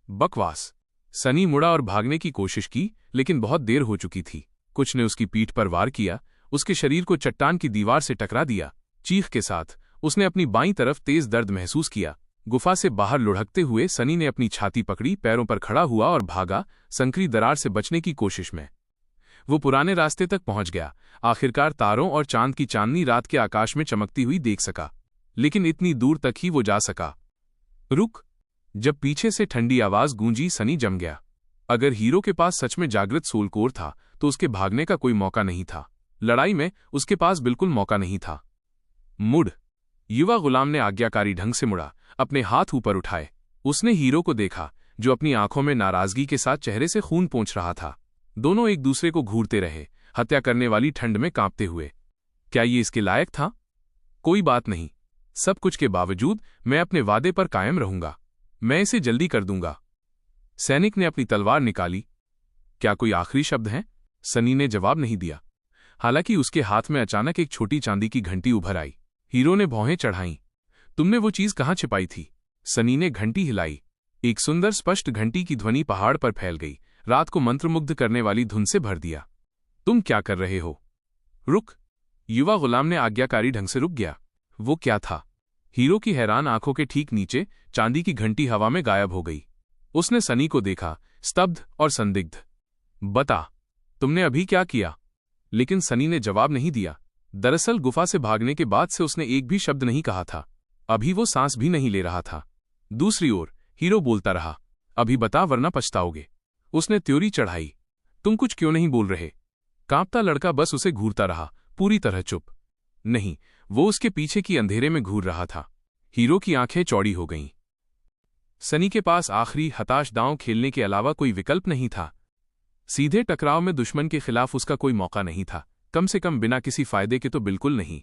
बकवास। सनी मुड़ा और भागने की कोशिश की, लेकिन बहुत देर हो चुकी थी। कुछ ने उसकी पीठ पर वार किया, उसके शरीर को चट्टान की दीवार से टकरा दिया। चीख के साथ उसने अपनी बाईं तरफ तेज दर्द महसूस किया। गुफा से बाहर लुढ़कते हुए सनी ने अपनी छाती पकड़ी, पैरों पर खड़ा हुआ और भागा, संकरी दरार से बचने की कोशिश में। वो पुराने रास्ते तक पहुंच गया। आखिरकार तारों और चांद की चांदनी रात के आकाश में चमकती हुई देख सका, लेकिन इतनी दूर तक ही वो जा सका। रुक! जब पीछे से ठंडी आवाज गूंजी, सनी जम गया। अगर हीरो के पास सच में जागृत सोल कोर था, तो उसके भागने का कोई मौका नहीं था। लड़ाई में उसके पास बिल्कुल मौका नहीं था। मुड़! युवा गुलाम ने आज्ञाकारी ढंग से मुड़ा, अपने हाथ ऊपर उठाए। उसने हीरो को देखा, जो अपनी आंखों में नाराजगी के साथ चेहरे से खून पोंछ रहा था। दोनों एक दूसरे को घूरते रहे, हत्या करने वाली ठंड में कांपते हुए। क्या ये इसके लायक था? कोई बात नहीं। सब कुछ के बावजूद मैं अपने वादे पर कायम रहूंगा। मैं इसे जल्दी कर दूंगा। सैनिक ने अपनी तलवार निकाली। क्या कोई आखिरी शब्द है? सनी ने जवाब नहीं दिया। हालांकि उसके हाथ में अचानक एक छोटी चांदी की घंटी उभर आई। हीरो ने भौहें चढ़ाईं। तुमने वो चीज कहाँ छिपाई थी? सनी ने घंटी हिलाई। एक सुंदर स्पष्ट घंटी की ध्वनि पहाड़ पर फैल गई, रात को मंत्रमुग्ध करने वाली धुन से भर दिया। तुम क्या कर रहे हो? रुक! युवा गुलाम ने आज्ञाकारी ढंग से रुक गया। वो क्या था? हीरो की हैरान आंखों के ठीक नीचे चांदी की घंटी हवा में गायब हो गई। उसने सनी को देखा, स्तब्ध और संदिग्ध। बता, तुमने अभी क्या किया? लेकिन सनी ने जवाब नहीं दिया। दरअसल गुफा से भागने के बाद से उसने एक भी शब्द नहीं कहा था। अभी वो सांस भी नहीं ले रहा था। दूसरी ओर हीरो बोलता रहा, अभी बता वरना पछताओगे। उसने त्योरी चढ़ाई। तुम कुछ क्यों नहीं बोल रहे? कांपता लड़का बस उसे घूरता रहा, पूरी तरह चुप। नहीं, वो उसके पीछे की अंधेरे में घूर रहा था। हीरो की आंखें चौड़ी हो गईं। सनी के पास आखिरी हताश दांव खेलने के अलावा कोई विकल्प नहीं था। सीधे टकराव में दुश्मन के खिलाफ उसका कोई मौका नहीं था, कम से कम बिना किसी फायदे के तो बिल्कुल नहीं।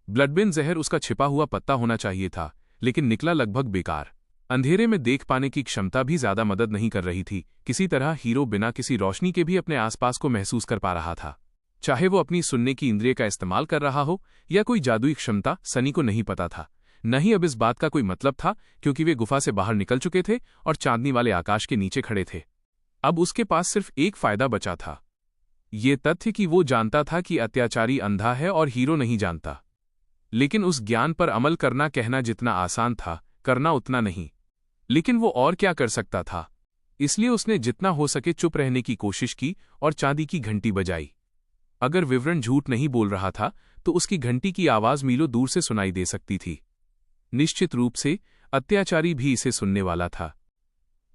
ब्लडबिन जहर उसका छिपा हुआ पत्ता होना चाहिए था, लेकिन निकला लगभग बेकार। अंधेरे में देख पाने की क्षमता भी ज्यादा मदद नहीं कर रही थी। किसी तरह हीरो बिना किसी रोशनी के भी अपने आसपास को महसूस कर पा रहा था। चाहे वो अपनी सुनने की इंद्रिय का इस्तेमाल कर रहा हो या कोई जादुई क्षमता, सनी को नहीं पता था। न ही अब इस बात का कोई मतलब था, क्योंकि वे गुफा से बाहर निकल चुके थे और चांदनी वाले आकाश के नीचे खड़े थे। अब उसके पास सिर्फ एक फायदा बचा था, ये तथ्य कि वो जानता था कि अत्याचारी अंधा है और हीरो नहीं जानता। लेकिन उस ज्ञान पर अमल करना कहना जितना आसान था, करना उतना नहीं। लेकिन वो और क्या कर सकता था? इसलिए उसने जितना हो सके चुप रहने की कोशिश की और चांदी की घंटी बजाई। अगर विवरण झूठ नहीं बोल रहा था तो उसकी घंटी की आवाज मीलों दूर से सुनाई दे सकती थी। निश्चित रूप से अत्याचारी भी इसे सुनने वाला था।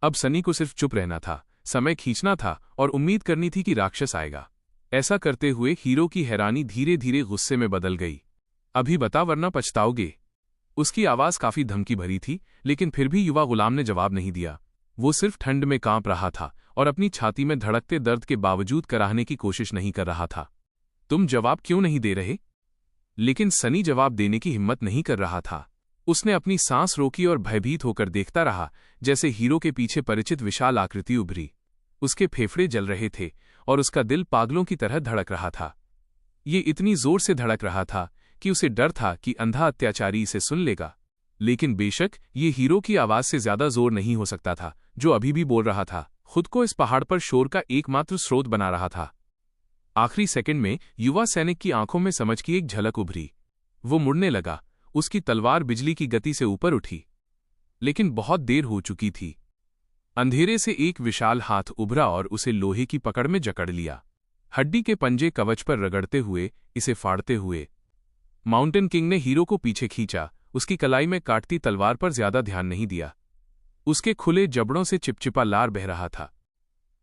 अब सनी को सिर्फ चुप रहना था, समय खींचना था और उम्मीद करनी थी कि राक्षस आएगा। ऐसा करते हुए हीरो की हैरानी धीरे धीरे गुस्से में बदल गई। अभी बता वरना पछताओगे। उसकी आवाज काफी धमकी भरी थी, लेकिन फिर भी युवा गुलाम ने जवाब नहीं दिया। वो सिर्फ ठंड में कांप रहा था और अपनी छाती में धड़कते दर्द के बावजूद कराहने की कोशिश नहीं कर रहा था। तुम जवाब क्यों नहीं दे रहे? लेकिन सनी जवाब देने की हिम्मत नहीं कर रहा था। उसने अपनी सांस रोकी और भयभीत होकर देखता रहा, जैसे हीरो के पीछे परिचित विशाल आकृति उभरी। उसके फेफड़े जल रहे थे और उसका दिल पागलों की तरह धड़क रहा था। ये इतनी जोर से धड़क रहा था कि उसे डर था कि अंधा अत्याचारी इसे सुन लेगा। लेकिन बेशक ये हीरो की आवाज से ज्यादा जोर नहीं हो सकता था, जो अभी भी बोल रहा था, खुद को इस पहाड़ पर शोर का एकमात्र स्रोत बना रहा था। आखिरी सेकंड में युवा सैनिक की आंखों में समझ की एक झलक उभरी। वो मुड़ने लगा। उसकी तलवार बिजली की गति से ऊपर उठी, लेकिन बहुत देर हो चुकी थी। अंधेरे से एक विशाल हाथ उभरा और उसे लोहे की पकड़ में जकड़ लिया। हड्डी के पंजे कवच पर रगड़ते हुए, इसे फाड़ते हुए। माउंटेन किंग ने हीरो को पीछे खींचा। उसकी कलाई में काटती तलवार पर ज्यादा ध्यान नहीं दिया। उसके खुले जबड़ों से चिपचिपा लार बह रहा था।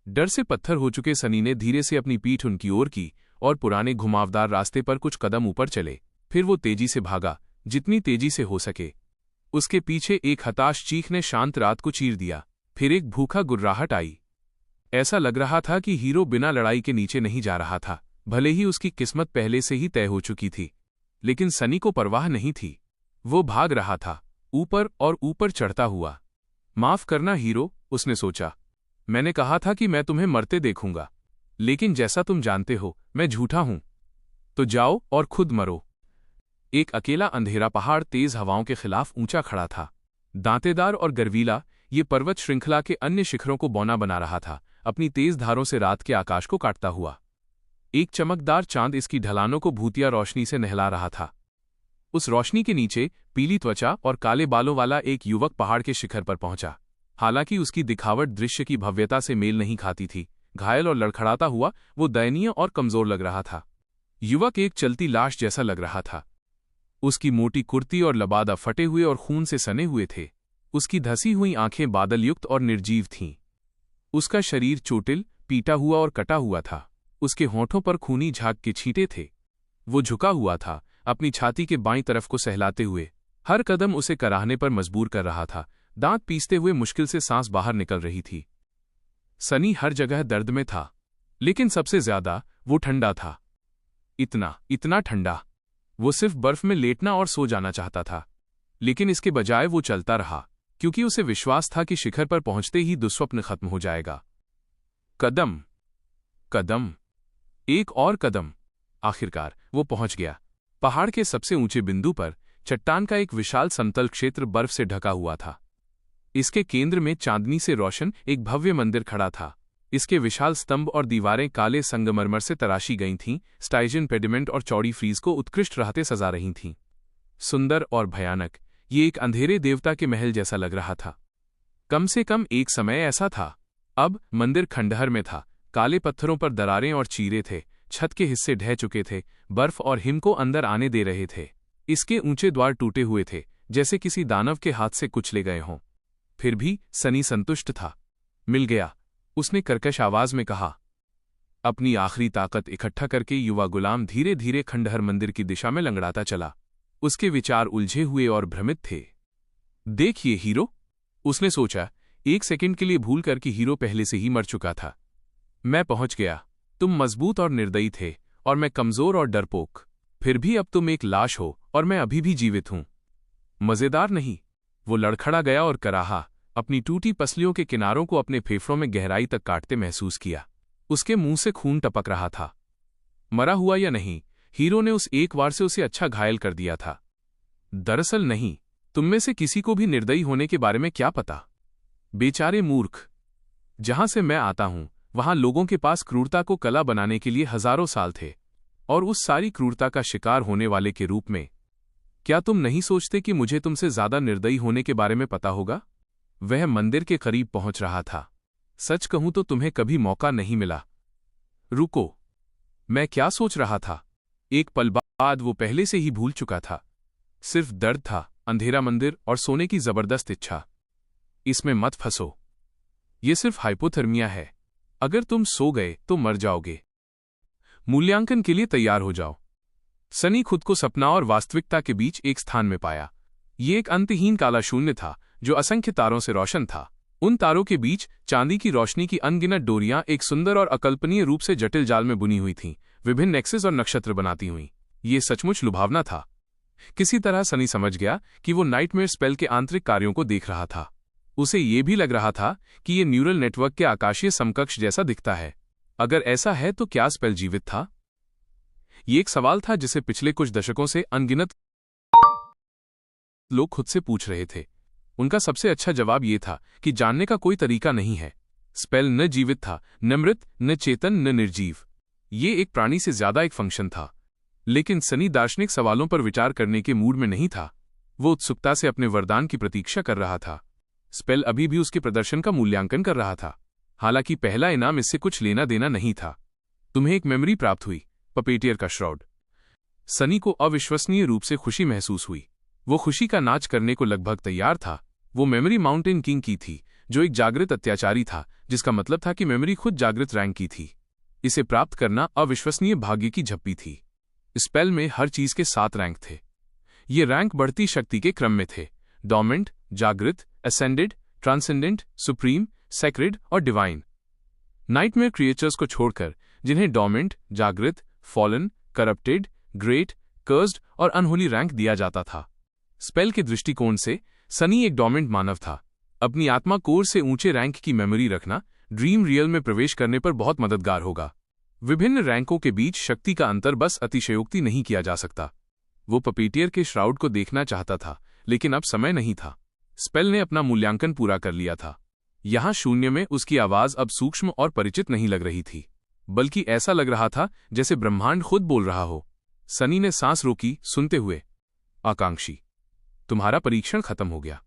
डर से पत्थर हो चुके सनी ने धीरे से अपनी पीठ उनकी ओर की और पुराने घुमावदार रास्ते पर कुछ कदम ऊपर चले। फिर वो तेजी से भागा, जितनी तेजी से हो सके। उसके पीछे एक हताश चीख ने शांत रात को चीर दिया। फिर एक भूखा गुर्राहट आई। ऐसा लग रहा था कि हीरो बिना लड़ाई के नीचे नहीं जा रहा था, भले ही उसकी किस्मत पहले से ही तय हो चुकी थी। लेकिन सनी को परवाह नहीं थी। वो भाग रहा था, ऊपर और ऊपर चढ़ता हुआ। माफ करना हीरो, उसने सोचा। मैंने कहा था कि मैं तुम्हें मरते देखूंगा, लेकिन जैसा तुम जानते हो, मैं झूठा हूं। तो जाओ और खुद मरो। एक अकेला अंधेरा पहाड़ तेज हवाओं के खिलाफ ऊंचा खड़ा था। दांतेदार और गर्वीला, ये पर्वत श्रृंखला के अन्य शिखरों को बौना बना रहा था, अपनी तेज धारों से रात के आकाश को काटता हुआ। एक चमकदार चांद इसकी ढलानों को भूतिया रोशनी से नहला रहा था। उस रोशनी के नीचे पीली त्वचा और काले बालों वाला एक युवक पहाड़ के शिखर पर पहुंचा। हालांकि उसकी दिखावट दृश्य की भव्यता से मेल नहीं खाती थी। घायल और लड़खड़ाता हुआ वो दयनीय और कमजोर लग रहा था। युवक एक चलती लाश जैसा लग रहा था। उसकी मोटी कुर्ती और लबादा फटे हुए और खून से सने हुए थे। उसकी धसी हुई आंखें बादलयुक्त और निर्जीव थीं। उसका शरीर चोटिल, पीटा हुआ और कटा हुआ था। उसके होंठों पर खूनी झाग के छींटे थे। वो झुका हुआ था, अपनी छाती के बाईं तरफ को सहलाते हुए। हर कदम उसे कराहने पर मजबूर कर रहा था। दांत पीसते हुए मुश्किल से सांस बाहर निकल रही थी। सनी हर जगह दर्द में था, लेकिन सबसे ज्यादा वो ठंडा था। इतना ठंडा। वो सिर्फ बर्फ में लेटना और सो जाना चाहता था। लेकिन इसके बजाय वो चलता रहा, क्योंकि उसे विश्वास था कि शिखर पर पहुंचते ही दुस्वप्न खत्म हो जाएगा। कदम कदम, एक और कदम। आखिरकार वो पहुंच गया। पहाड़ के सबसे ऊंचे बिंदु पर चट्टान का एक विशाल समतल क्षेत्र बर्फ से ढका हुआ था। इसके केंद्र में चांदनी से रोशन एक भव्य मंदिर खड़ा था। इसके विशाल स्तंभ और दीवारें काले संगमरमर से तराशी गई थीं, स्टाइजन पेडिमेंट और चौड़ी फ्रीज को उत्कृष्ट राहतें सजा रही थीं। सुंदर और भयानक, ये एक अंधेरे देवता के महल जैसा लग रहा था। कम से कम एक समय ऐसा था। अब मंदिर खंडहर में था। काले पत्थरों पर दरारें और चीरे थे, छत के हिस्से ढह चुके थे, बर्फ और हिम को अंदर आने दे रहे थे। इसके ऊंचे द्वार टूटे हुए थे, जैसे किसी दानव के हाथ से कुचले गए हों। फिर भी सनी संतुष्ट था। मिल गया, उसने कर्कश आवाज में कहा। अपनी आखिरी ताकत इकट्ठा करके युवा गुलाम धीरे धीरे खंडहर मंदिर की दिशा में लंगड़ाता चला। उसके विचार उलझे हुए और भ्रमित थे। देखिए हीरो, उसने सोचा, एक सेकंड के लिए भूल कर कि हीरो पहले से ही मर चुका था। मैं पहुंच गया। तुम मजबूत और निर्दयी थे और मैं कमजोर और डरपोक। फिर भी अब तुम एक लाश हो और मैं अभी भी जीवित हूं। मजेदार नहीं? वो लड़खड़ा गया और कराहा, अपनी टूटी पसलियों के किनारों को अपने फेफड़ों में गहराई तक काटते महसूस किया। उसके मुंह से खून टपक रहा था। मरा हुआ या नहीं, हीरो ने उस एक वार से उसे अच्छा घायल कर दिया था। दरअसल नहीं, तुममें से किसी को भी निर्दयी होने के बारे में क्या पता? बेचारे मूर्ख। जहां से मैं आता हूं, वहां लोगों के पास क्रूरता को कला बनाने के लिए हजारों साल थे, और उस सारी क्रूरता का शिकार होने वाले के रूप में क्या तुम नहीं सोचते कि मुझे तुमसे ज्यादा निर्दयी होने के बारे में पता होगा? वह मंदिर के करीब पहुंच रहा था। सच कहूं तो तुम्हें कभी मौका नहीं मिला। रुको, मैं क्या सोच रहा था? एक पल बाद वो पहले से ही भूल चुका था। सिर्फ दर्द था, अंधेरा मंदिर और सोने की जबरदस्त इच्छा। इसमें मत फंसो। ये सिर्फ हाइपोथर्मिया है। अगर तुम सो गए तो मर जाओगे। मूल्यांकन के लिए तैयार हो जाओ। सनी खुद को सपना और वास्तविकता के बीच एक स्थान में पाया। ये एक अंतहीन काला शून्य था जो असंख्य तारों से रोशन था। उन तारों के बीच चांदी की रोशनी की अनगिनत डोरियां एक सुंदर और अकल्पनीय रूप से जटिल जाल में बुनी हुई थीं, विभिन्न नेक्सेस और नक्षत्र बनाती हुई। ये सचमुच लुभावना था। किसी तरह सनी समझ गया कि वो नाइटमेयर स्पेल के आंतरिक कार्यों को देख रहा था। उसे ये भी लग रहा था कि ये न्यूरल नेटवर्क के आकाशीय समकक्ष जैसा दिखता है। अगर ऐसा है तो क्या स्पेल जीवित था? ये एक सवाल था जिसे पिछले कुछ दशकों से अनगिनत लोग खुद से पूछ रहे थे। उनका सबसे अच्छा जवाब ये था कि जानने का कोई तरीका नहीं है। स्पेल न जीवित था, न मृत, न चेतन, न निर्जीव। ये एक प्राणी से ज्यादा एक फंक्शन था। लेकिन सनी दार्शनिक सवालों पर विचार करने के मूड में नहीं था। वो उत्सुकता से अपने वरदान की प्रतीक्षा कर रहा था। स्पेल अभी भी उसके प्रदर्शन का मूल्यांकन कर रहा था। हालांकि पहला इनाम इससे कुछ लेना देना नहीं था। तुम्हें एक मेमोरी प्राप्त हुई, पपेटियर का श्राउड। सनी को अविश्वसनीय रूप से खुशी महसूस हुई। वो खुशी का नाच करने को लगभग तैयार था। वो मेमोरी माउंटेन किंग की थी, जो एक जागृत अत्याचारी था, जिसका मतलब था कि मेमोरी खुद जागृत रैंक की थी। इसे प्राप्त करना अविश्वसनीय भाग्य की झप्पी थी। स्पेल में हर चीज के 7 रैंक थे। ये रैंक बढ़ती शक्ति के क्रम में थे: डोमेंट, जागृत, असेंडेड, ट्रांसेंडेंट, सुप्रीम, सेक्रेड और डिवाइन। नाइटमेयर क्रिएचर्स को छोड़कर, जिन्हें डोमेंट, जागृत, फॉलन, करप्टेड, ग्रेट, कर्स्ड और अनहोली रैंक दिया जाता था। स्पेल के दृष्टिकोण से सनी एक डोमेंट मानव था। अपनी आत्मा कोर से ऊंचे रैंक की मेमोरी रखना ड्रीम रियल में प्रवेश करने पर बहुत मददगार होगा। विभिन्न रैंकों के बीच शक्ति का अंतर बस अतिशयोक्ति नहीं किया जा सकता। वो पपेटियर के श्राउड को देखना चाहता था, लेकिन अब समय नहीं था। स्पेल ने अपना मूल्यांकन पूरा कर लिया था। यहां शून्य में उसकी आवाज अब सूक्ष्म और परिचित नहीं लग रही थी, बल्कि ऐसा लग रहा था जैसे ब्रह्मांड खुद बोल रहा हो। सनी ने सांस रोकी, सुनते हुए, आकांक्षी, तुम्हारा परीक्षण खत्म हो गया।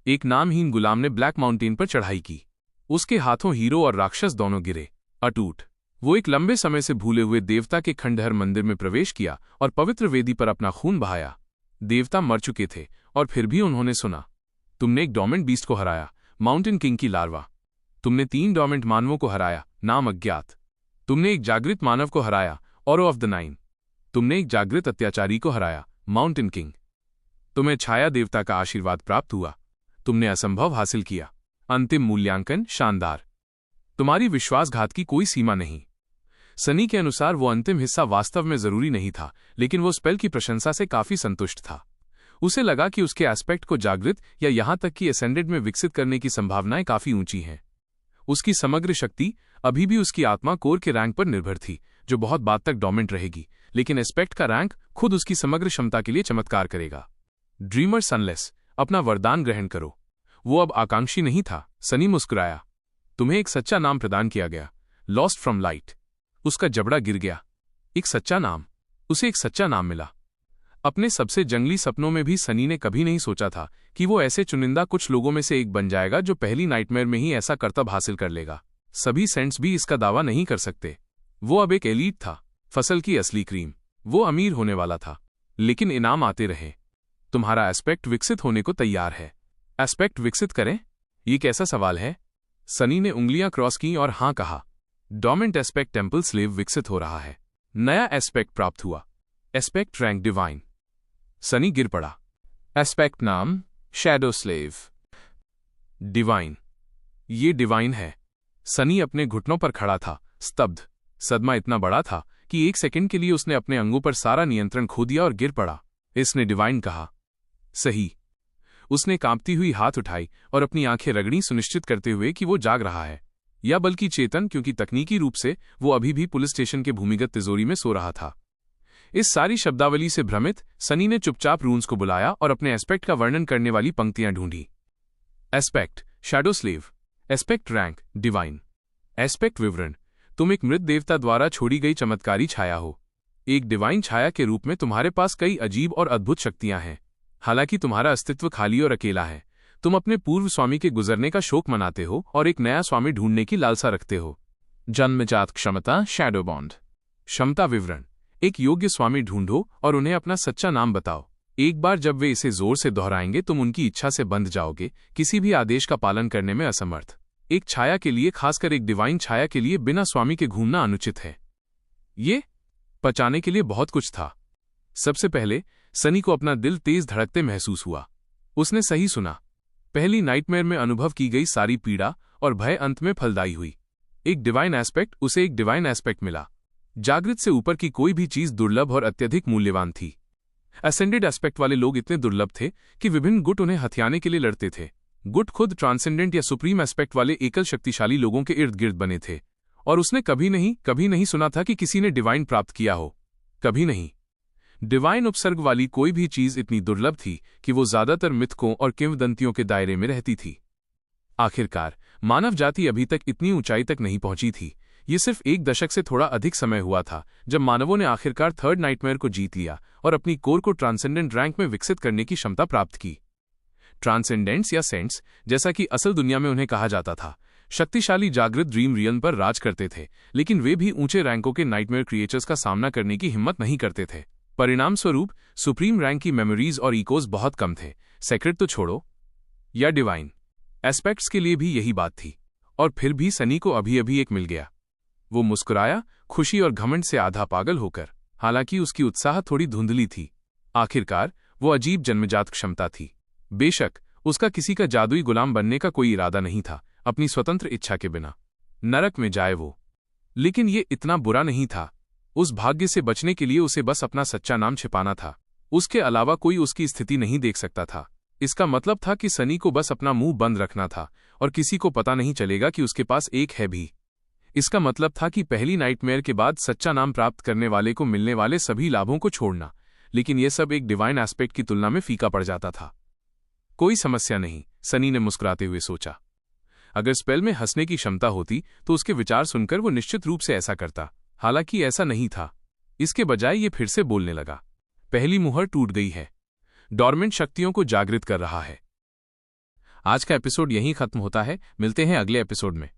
एक नामहीन गुलाम ने ब्लैक माउंटेन पर चढ़ाई की। उसके हाथों हीरो और राक्षस दोनों गिरे, अटूट। वो एक लंबे समय से भूले हुए देवता के खंडहर मंदिर में प्रवेश किया और पवित्र वेदी पर अपना खून बहाया। देवता मर चुके थे और फिर भी उन्होंने सुना। तुमने एक डोमेंट बीस्ट को हराया, माउंटेन किंग की लार्वा। तुमने 3 डोमेंट मानवों को हराया, नाम अज्ञात। तुमने एक जागृत मानव को हराया, ऑरो ऑफ द 9। तुमने एक जागृत अत्याचारी को हराया, माउंटेन किंग। तुम्हें छाया देवता का आशीर्वाद प्राप्त हुआ। तुमने असंभव हासिल किया। अंतिम मूल्यांकन शानदार। तुम्हारी विश्वासघात की कोई सीमा नहीं। सनी के अनुसार वो अंतिम हिस्सा वास्तव में जरूरी नहीं था, लेकिन वो स्पेल की प्रशंसा से काफी संतुष्ट था। उसे लगा कि उसके एस्पेक्ट को जागृत या यहां तक कि एसेंडेड में विकसित करने की संभावनाएं काफी ऊंची हैं। उसकी समग्र शक्ति अभी भी उसकी आत्मा कोर के रैंक पर निर्भर थी, जो बहुत बाद तक डोमिनेंट रहेगी, लेकिन एस्पेक्ट का रैंक खुद उसकी समग्र क्षमता के लिए चमत्कार करेगा। ड्रीमर सनलेस, अपना वरदान ग्रहण करो। वो अब आकांक्षी नहीं था। सनी मुस्कुराया। तुम्हें एक सच्चा नाम प्रदान किया गया, लॉस्ट फ्रॉम लाइट। उसका जबड़ा गिर गया। एक सच्चा नाम। उसे एक सच्चा नाम मिला। अपने सबसे जंगली सपनों में भी सनी ने कभी नहीं सोचा था कि वो ऐसे चुनिंदा कुछ लोगों में से एक बन जाएगा जो पहली नाइटमेयर में ही ऐसा करतब हासिल कर लेगा। सभी सेंट्स भी इसका दावा नहीं कर सकते। वो अब एक एलीट था, फसल की असली क्रीम। वो अमीर होने वाला था, लेकिन इनाम आते रहे। तुम्हारा एस्पेक्ट विकसित होने को तैयार है। एस्पेक्ट विकसित करें? ये कैसा सवाल है? सनी ने उंगलियां क्रॉस की और हां कहा। डोमिनेंट एस्पेक्ट टेम्पल स्लेव विकसित हो रहा है। नया एस्पेक्ट प्राप्त हुआ। Aspect rank divine. सनी गिर पड़ा। एस्पेक्ट नाम शैडो स्लेव। डिवाइन। ये डिवाइन है। सनी अपने घुटनों पर खड़ा था, स्तब्ध। सदमा इतना बड़ा था कि एक सेकंड के लिए उसने अपने अंगों पर सारा नियंत्रण खो दिया और गिर पड़ा। इसने डिवाइन कहा। सही। उसने कांपती हुई हाथ उठाई और अपनी आंखें रगड़ी, सुनिश्चित करते हुए कि वो जाग रहा है, या बल्कि चेतन, क्योंकि तकनीकी रूप से वो अभी भी पुलिस स्टेशन के भूमिगत तिजोरी में सो रहा था। इस सारी शब्दावली से भ्रमित सनी ने चुपचाप रून्स को बुलाया और अपने एस्पेक्ट का वर्णन करने वाली पंक्तियां ढूंढी। Aspect shadow slave. Aspect rank divine. Aspect विवरण। तुम एक मृत देवता द्वारा छोड़ी गई चमत्कारी छाया हो। एक डिवाइन छाया के रूप में तुम्हारे पास कई अजीब और अद्भुत शक्तियां हैं। हालांकि तुम्हारा अस्तित्व खाली और अकेला है। तुम अपने पूर्व स्वामी के गुजरने का शोक मनाते हो और एक नया स्वामी ढूंढने की लालसा रखते हो। जन्मजात क्षमता शैडो बॉन्ड। क्षमता विवरण। एक योग्य स्वामी ढूंढो और उन्हें अपना सच्चा नाम बताओ। एक बार जब वे इसे जोर से दोहराएंगे तुम उनकी इच्छा से बंध जाओगे, किसी भी आदेश का पालन करने में असमर्थ। एक छाया के लिए, खासकर एक डिवाइन छाया के लिए, बिना स्वामी के घूमना अनुचित है। ये पचाने के लिए बहुत कुछ था। सबसे पहले सनी को अपना दिल तेज धड़कते महसूस हुआ। उसने सही सुना। पहली नाइटमेयर में अनुभव की गई सारी पीड़ा और भय अंत में फलदायी हुई। एक डिवाइन एस्पेक्ट, उसे एक डिवाइन एस्पेक्ट मिला। जागृत से ऊपर की कोई भी चीज दुर्लभ और अत्यधिक मूल्यवान थी। असेंडेड एस्पेक्ट वाले लोग इतने दुर्लभ थे कि विभिन्न गुट उन्हें हथियाने के लिए लड़ते थे। गुट खुद ट्रांसेंडेंट या सुप्रीम एस्पेक्ट वाले एकल शक्तिशाली लोगों के इर्द गिर्द बने थे, और उसने कभी नहीं सुना था कि किसी ने डिवाइन प्राप्त किया हो। कभी नहीं। डिवाइन उपसर्ग वाली कोई भी चीज इतनी दुर्लभ थी कि वो ज्यादातर मिथकों और किंवदंतियों के दायरे में रहती थी। आखिरकार मानव जाति अभी तक इतनी ऊंचाई तक नहीं पहुंची थी। ये सिर्फ एक दशक से थोड़ा अधिक समय हुआ था जब मानवों ने आखिरकार थर्ड नाइटमेयर को जीत लिया और अपनी कोर को ट्रांसेंडेंट रैंक में विकसित करने की क्षमता प्राप्त की। ट्रांसेंडेंट्स या सेंट्स, जैसा कि असल दुनिया में उन्हें कहा जाता था, शक्तिशाली जागृत ड्रीम रियल्म पर राज करते थे, लेकिन वे भी ऊंचे रैंकों के नाइटमेयर क्रिएचर्स का सामना करने की हिम्मत नहीं करते थे। परिणाम स्वरूप सुप्रीम रैंक की मेमोरीज और इकोज बहुत कम थे। सेक्रेट तो छोड़ो, या डिवाइन एस्पेक्ट्स के लिए भी यही बात थी। और फिर भी सनी को अभी अभी एक मिल गया। वो मुस्कुराया, खुशी और घमंड से आधा पागल होकर। हालांकि उसकी उत्साह थोड़ी धुंधली थी। आखिरकार वो अजीब जन्मजात क्षमता थी। बेशक उसका किसी का जादुई गुलाम बनने का कोई इरादा नहीं था, अपनी स्वतंत्र इच्छा के बिना। नरक में जाए वो। लेकिन ये इतना बुरा नहीं था। उस भाग्य से बचने के लिए उसे बस अपना सच्चा नाम छिपाना था। उसके अलावा कोई उसकी स्थिति नहीं देख सकता था। इसका मतलब था कि सनी को बस अपना मुंह बंद रखना था और किसी को पता नहीं चलेगा कि उसके पास एक है भी। इसका मतलब था कि पहली नाइटमेयर के बाद सच्चा नाम प्राप्त करने वाले को मिलने वाले सभी लाभों को छोड़ना, लेकिन यह सब एक डिवाइन एस्पेक्ट की तुलना में फीका पड़ जाता था। कोई समस्या नहीं, सनी ने मुस्कुराते हुए सोचा। अगर स्पेल में हंसने की क्षमता होती तो उसके विचार सुनकर वो निश्चित रूप से ऐसा करता। हालांकि ऐसा नहीं था। इसके बजाय ये फिर से बोलने लगा। पहली मुहर टूट गई है। डॉर्मेंट शक्तियों को जागृत कर रहा है। आज का एपिसोड यहीं खत्म होता है। मिलते हैं अगले एपिसोड में।